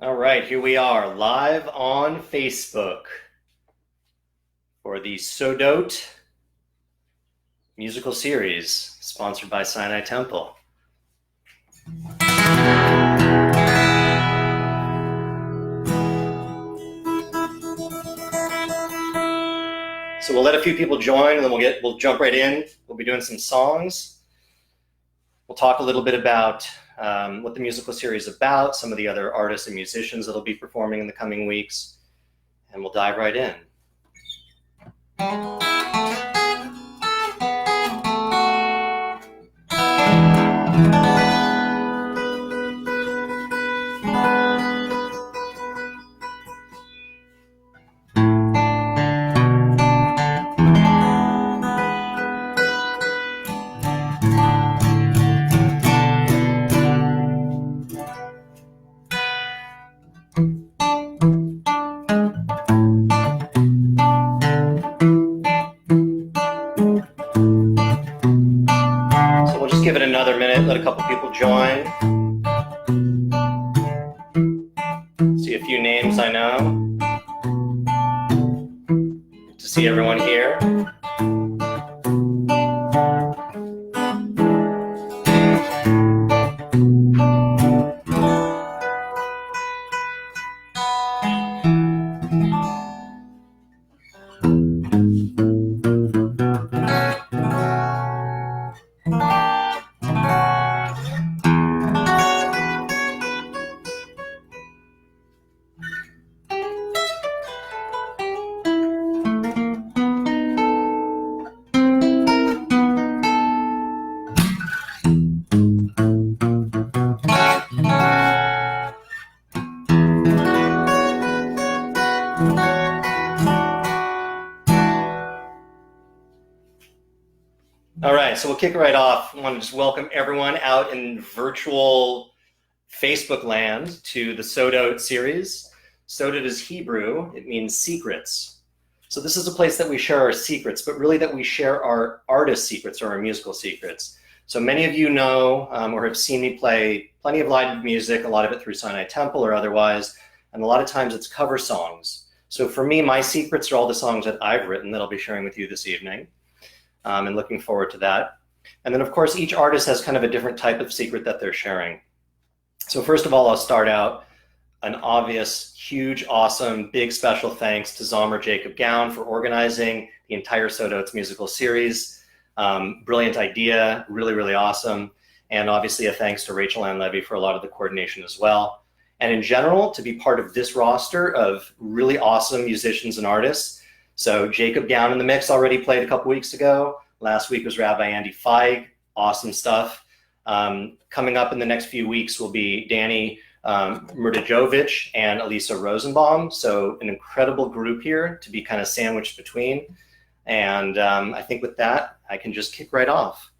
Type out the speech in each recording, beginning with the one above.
All right, here we are live on Facebook for the Sodot musical series sponsored by Sinai Temple. So we'll let a few people join and then we'll jump right in. We'll be doing some songs. We'll talk a little bit about what the musical series is about, some of the other artists and musicians that'll be performing in the coming weeks, and we'll dive right in. Give it another minute, let a couple people join. See a few names I know. Good to see everyone here. All right, so we'll kick it right off. I want to just welcome everyone out in virtual Facebook land to the Sodot series. Sodot is Hebrew. It means secrets. So this is a place that we share our secrets, but really that we share our artist secrets or our musical secrets. So many of you know or have seen me play plenty of live music, a lot of it through Sinai Temple or otherwise, and a lot of times it's cover songs. So for me, my secrets are all the songs that I've written that I'll be sharing with you this evening. And looking forward to that. And then of course, each artist has kind of a different type of secret that they're sharing. So first of all, I'll start out an obvious, huge, awesome, big special thanks to Zomer Jacob Gown for organizing the entire Sodot's musical series. Brilliant idea, really, really awesome. And obviously a thanks to Rachel Ann Levy for a lot of the coordination as well. And in general, to be part of this roster of really awesome musicians and artists. So Jacob Gown in the mix already played a couple weeks ago. Last week was Rabbi Andy Feig, awesome stuff. Coming up in the next few weeks will be Danny Murdajovic and Elisa Rosenbaum. So an incredible group here to be kind of sandwiched between. And I think with that, I can just kick right off.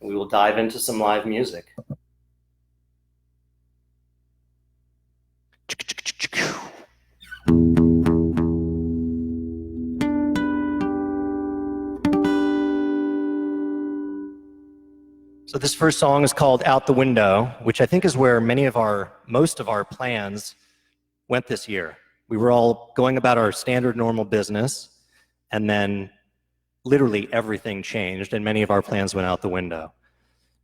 We will dive into some live music. So this first song is called Out the Window, which I think is where most of our plans went this year. We were all going about our standard normal business, and then literally everything changed and many of our plans went out the window.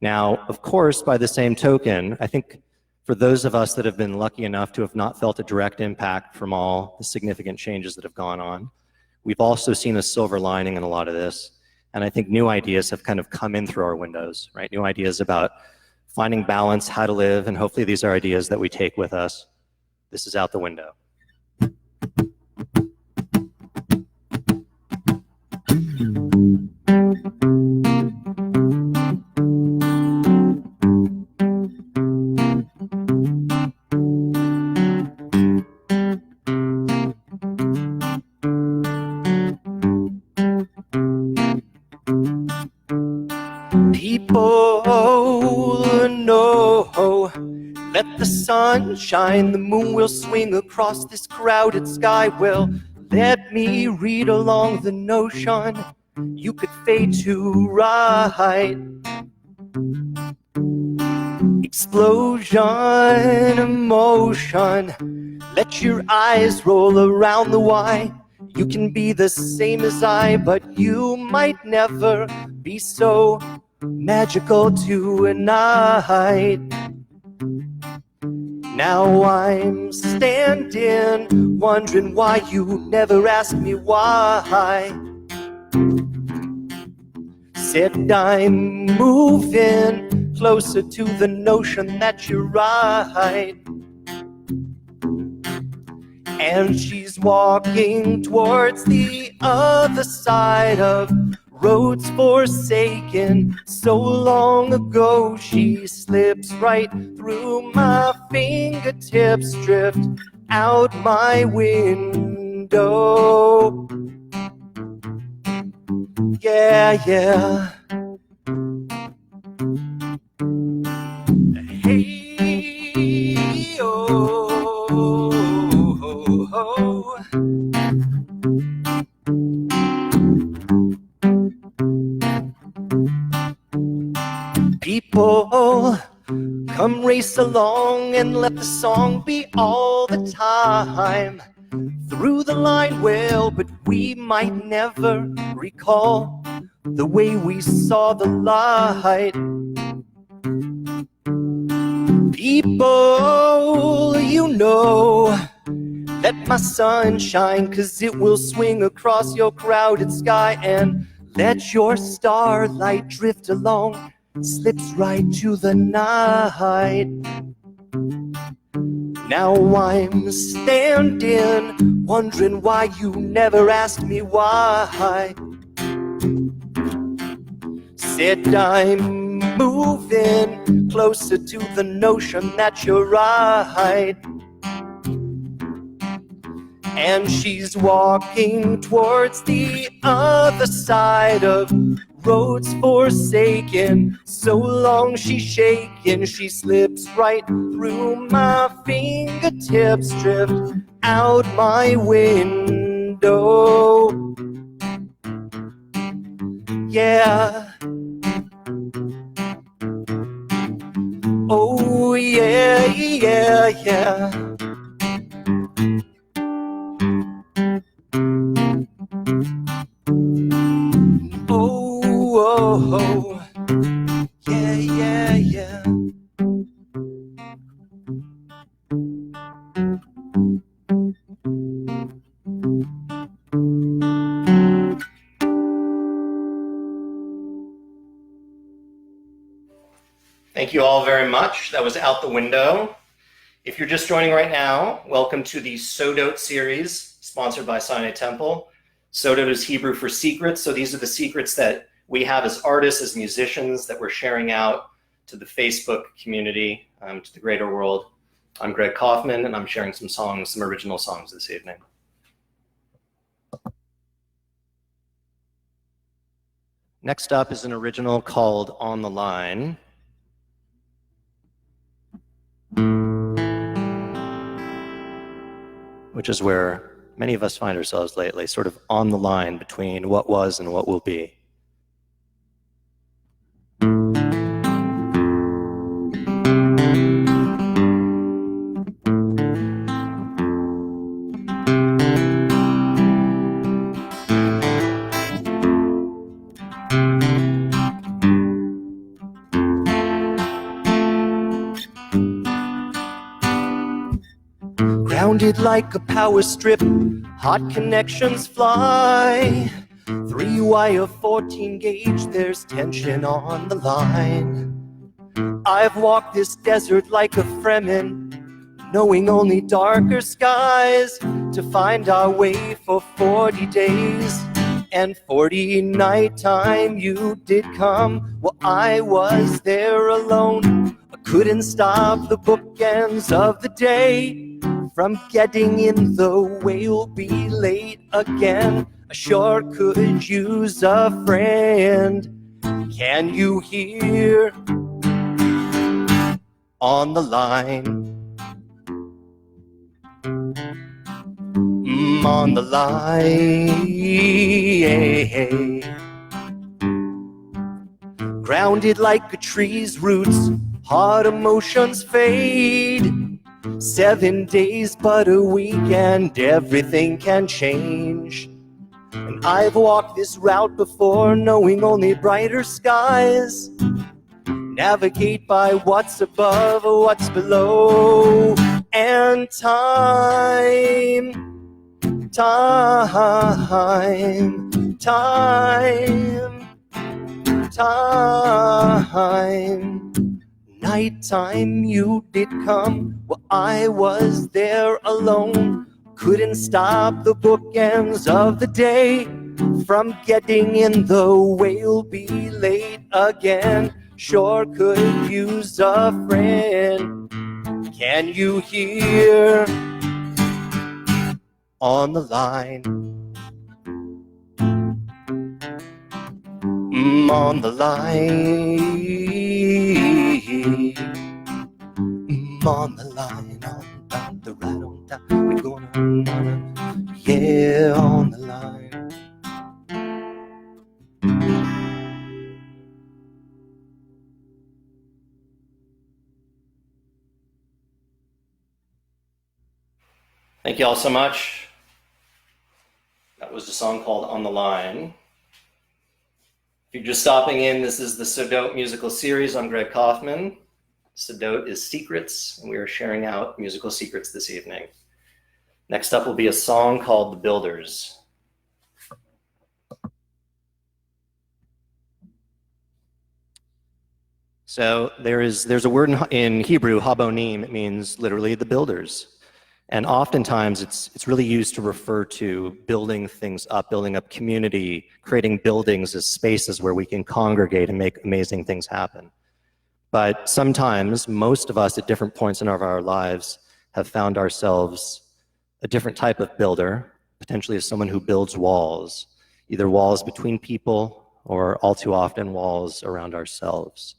Now, of course, by the same token, I think for those of us that have been lucky enough to have not felt a direct impact from all the significant changes that have gone on, we've also seen a silver lining in a lot of this. And I think new ideas have kind of come in through our windows, right? New ideas about finding balance, how to live, and hopefully these are ideas that we take with us. This is Out the Window. Let the sun shine, the moon will swing across this crowded sky. Well, let me read along the notion you could fade to right. explosion, emotion. Let your eyes roll around the why. You can be the same as I, but you might never be so magical tonight. Now I'm standing, wondering why you never asked me why. Said I'm moving closer to the notion that you're right. And she's walking towards the other side of roads forsaken. So long ago she slips right through my fingertips, drift out my window. Yeah, yeah. Hey, oh, oh, oh. People, come race along and let the song be all the time. Through the line, well, but we might never recall the way we saw the light. People, you know, let my sun shine, 'cause it will swing across your crowded sky, and let your starlight drift along, slips right to the night. Now I'm standing, wondering why you never asked me why. Said I'm moving closer to the notion that you're right. And she's walking towards the other side of roads forsaken. So long she's shaken, she slips right through my fingertips, drift out my window. Yeah. Oh yeah, yeah, yeah. Oh, oh, oh. Yeah, yeah, yeah. Thank you all very much. That was Out the Window. If you're just joining right now, welcome to the Sodot series, sponsored by Sinai Temple. Sodot is Hebrew for secrets, so these are the secrets that we have as artists, as musicians, that we're sharing out to the Facebook community, to the greater world. I'm Greg Kaufman, and I'm sharing some songs, some original songs this evening. Next up is an original called On the Line. Which is where many of us find ourselves lately, sort of on the line between what was and what will be. Grounded like a power strip, hot connections fly. 3-wire 14 gauge, there's tension on the line. I've walked this desert like a Fremen, knowing only darker skies, to find our way for 40 days. And 40 nighttime you did come, well I was there alone. I couldn't stop the bookends of the day from getting in the way. You'll be late again, I sure could use a friend. Can you hear? On the line. On the line. Grounded like a tree's roots, hot emotions fade. 7 days but a week and everything can change. And I've walked this route before, knowing only brighter skies. Navigate by what's above, what's below. And time, nighttime you did come, well I was there alone. Couldn't stop the bookends of the day from getting in the way. We'll be late again, sure could use a friend. Can you hear? On the line, on the line, on the line, on the right on time. We're gonna, yeah, on the line. Thank you all so much. That was a song called On the Line. If you're just stopping in, this is the Sodot musical series. I'm Greg Kaufman. Sodot is secrets, and we are sharing out musical secrets this evening. Next up will be a song called The Builders. So there's a word in Hebrew, habonim. It means literally the builders. And oftentimes it's really used to refer to building things up, building up community, creating buildings as spaces where we can congregate and make amazing things happen. But sometimes, most of us at different points in our lives have found ourselves a different type of builder, potentially as someone who builds walls, either walls between people or all too often walls around ourselves.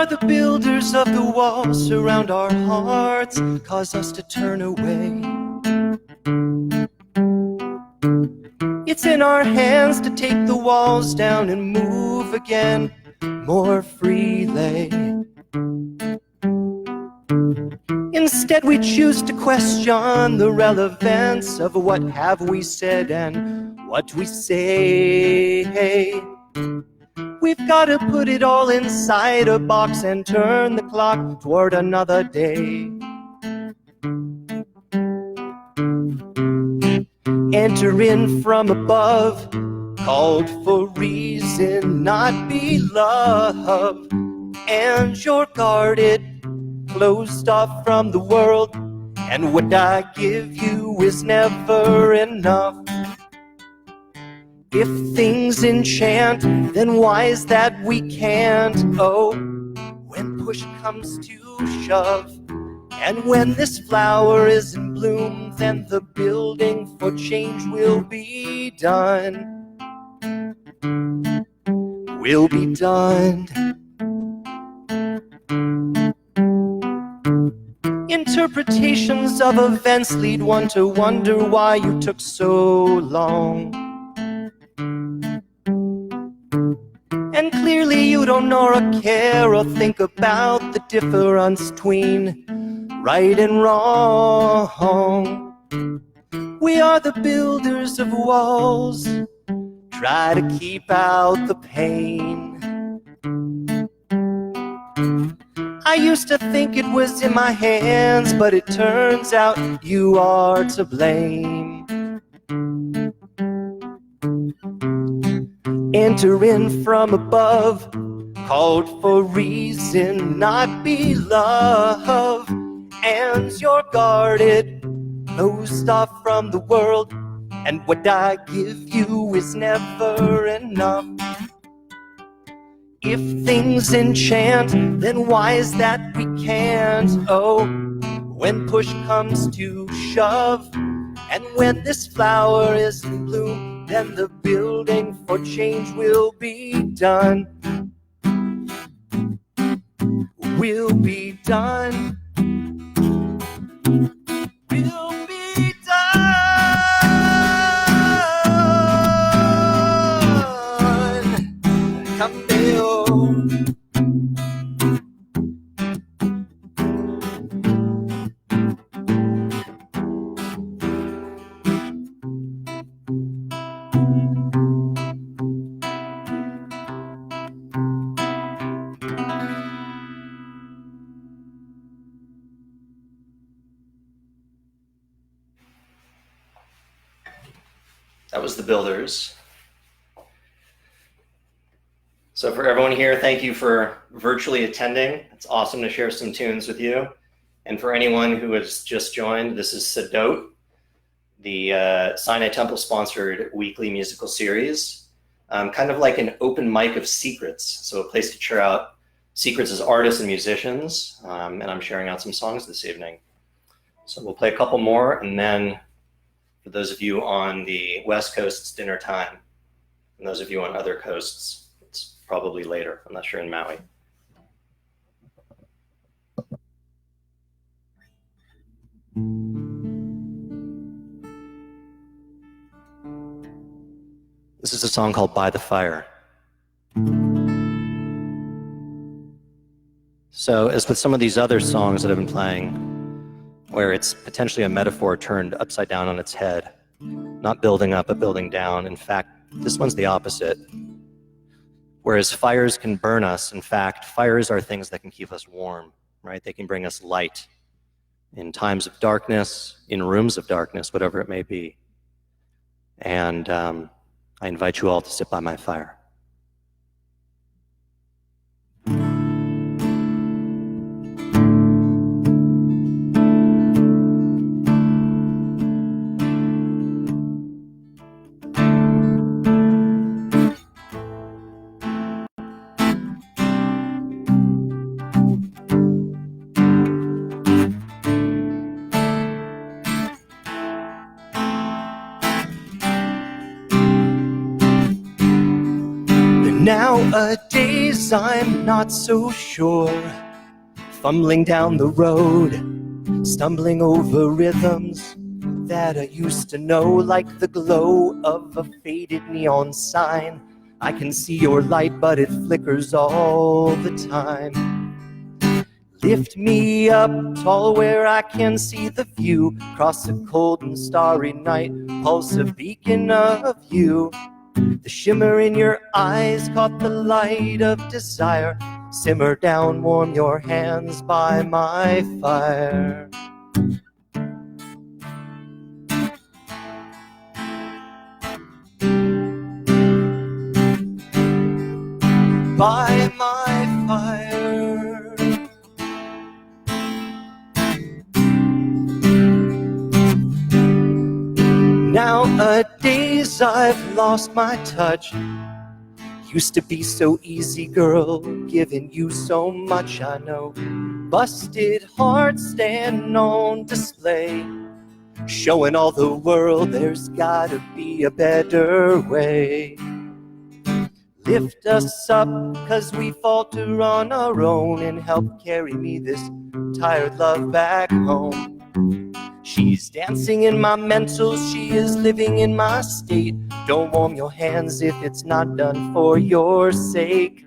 The builders of the walls surround our hearts, cause us to turn away. It's in our hands to take the walls down and move again more freely. Instead we choose to question the relevance of what have we said and what we say. We've got to put it all inside a box and turn the clock toward another day. Enter in from above, called for reason, not be loved. And you're guarded, closed off from the world, and what I give you is never enough. If things enchant, then why is that we can't? Oh, when push comes to shove, and when this flower is in bloom, then the building for change will be done. Will be done. Interpretations of events lead one to wonder why you took so long. And clearly you don't know or care or think about the difference between right and wrong. We are the builders of walls, try to keep out the pain. I used to think it was in my hands, but it turns out you are to blame. Enter in from above, called for reason, not be loved. And you're guarded, closed off from the world, and what I give you is never enough. If things enchant, then why is that we can't? Oh, when push comes to shove, And when this flower is in bloom, then the building for change will be done. Will be done. Will be done. Cambio. That was The Builders. So for everyone here, thank you for virtually attending. It's awesome to share some tunes with you. And for anyone who has just joined, this is Sodot, the Sinai Temple sponsored weekly musical series, kind of like an open mic of secrets. So a place to share out secrets as artists and musicians. And I'm sharing out some songs this evening. So we'll play a couple more, and then for those of you on the West Coast, it's dinner time. And those of you on other coasts, it's probably later, unless you're in Maui. This is a song called By the Fire. So as with some of these other songs that I've been playing, where it's potentially a metaphor turned upside down on its head, not building up, but building down. In fact, this one's the opposite. Whereas fires can burn us, in fact, fires are things that can keep us warm, right? They can bring us light in times of darkness, in rooms of darkness, whatever it may be. And I invite you all to sit by my fire. Nowadays I'm not so sure, fumbling down the road, stumbling over rhythms that I used to know, like the glow of a faded neon sign. I can see your light, but it flickers all the time. Lift me up tall where I can see the view, cross a cold and starry night, pulse a beacon of you. The shimmer in your eyes caught the light of desire. Simmer down, warm your hands by my fire. By my fire. Nowadays I've lost my touch. Used to be so easy, girl, giving you so much, I know. Busted hearts stand on display, showing all the world there's gotta be a better way. Lift us up, 'cause we falter on our own, and help carry me this tired love back home. She's dancing in my mental, she is living in my state. Don't warm your hands if it's not done for your sake.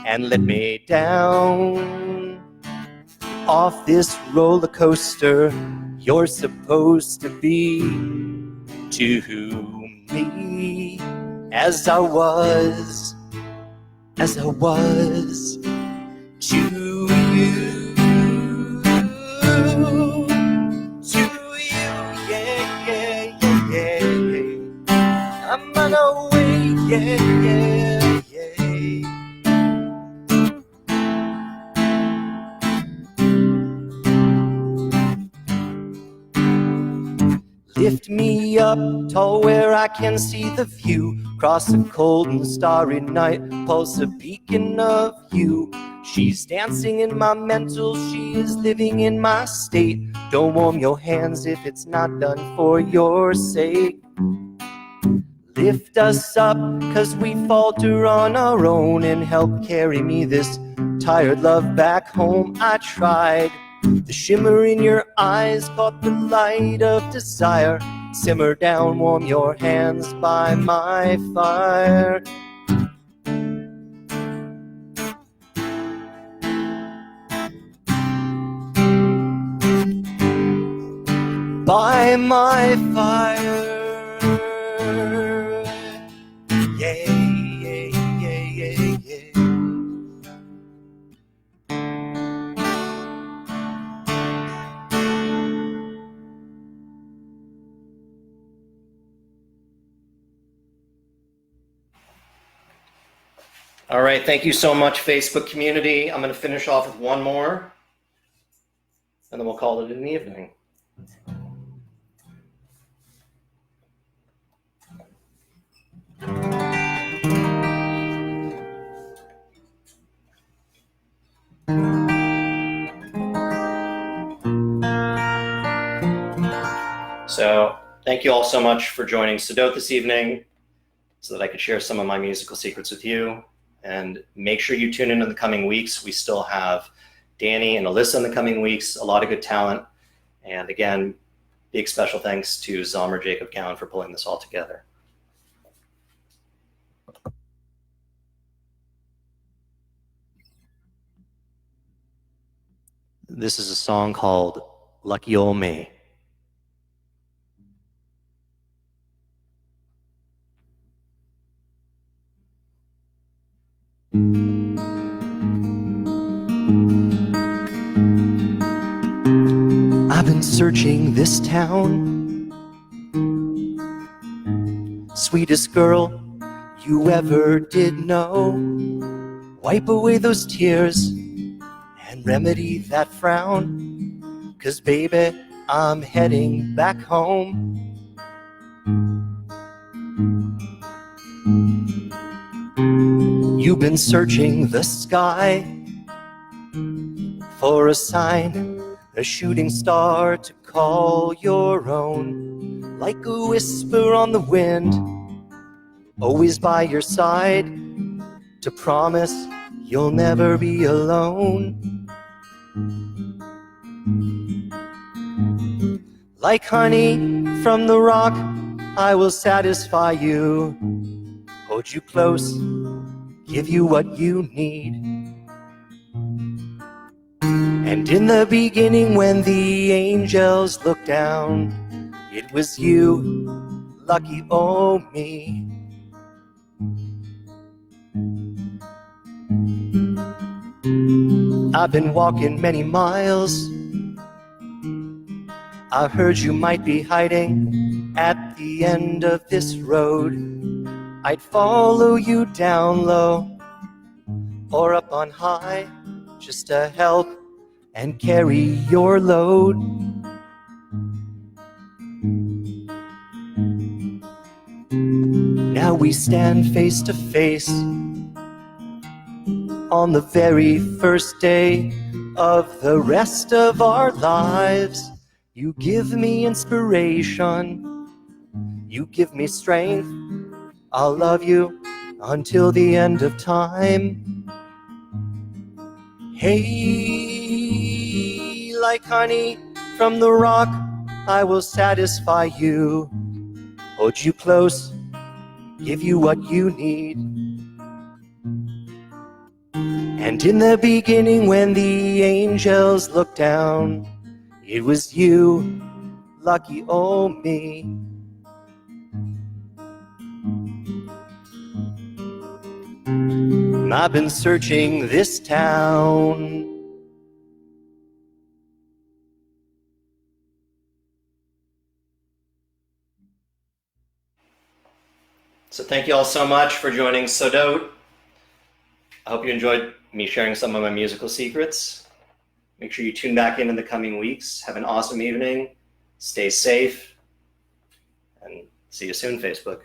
And let me down off this roller coaster you're supposed to be to me, as I was to you. I'm on a way, yeah, yeah, yeah. Lift me up tall where I can see the view, Across a cold and starry night pulse a beacon of you. She's dancing in my mental, she is living in my state. Don't warm your hands if it's not done for your sake. Lift us up, 'cause we falter on our own, and help carry me this tired love back home. I tried. The shimmer in your eyes caught the light of desire. Simmer down, warm your hands by my fire. By my fire. Yeah, yeah, yeah, yeah, yeah. All right, thank you so much, Facebook community. I'm going to finish off with one more, and then we'll call it an evening. So thank you all so much for joining Sodot this evening so that I could share some of my musical secrets with you. And make sure you tune in the coming weeks. We still have Danny and Alyssa in the coming weeks, a lot of good talent. And again, big special thanks to Zomer Jacob Cowan for pulling this all together. This is a song called Lucky Ol' Me. I've been searching this town, sweetest girl you ever did know. Wipe away those tears and remedy that frown, 'cause baby, I'm heading back home. You've been searching the sky for a sign, a shooting star to call your own. Like a whisper on the wind, always by your side, to promise you'll never be alone. Like honey from the rock, I will satisfy you, hold you close, give you what you need. And in the beginning, when the angels looked down, it was you, lucky oh me. I've been walking many miles, I heard you might be hiding at the end of this road. I'd follow you down low or up on high, just to help and carry your load. Now we stand face to face on the very first day of the rest of our lives. You give me inspiration, you give me strength. I'll love you until the end of time. Hey, like honey from the rock, I will satisfy you, hold you close, give you what you need. And in the beginning, when the angels looked down, it was you, lucky oh me. I've been searching this town. So thank you all so much for joining Sodot. I hope you enjoyed me sharing some of my musical secrets. Make sure you tune back in the coming weeks. Have an awesome evening. Stay safe. And see you soon, Facebook.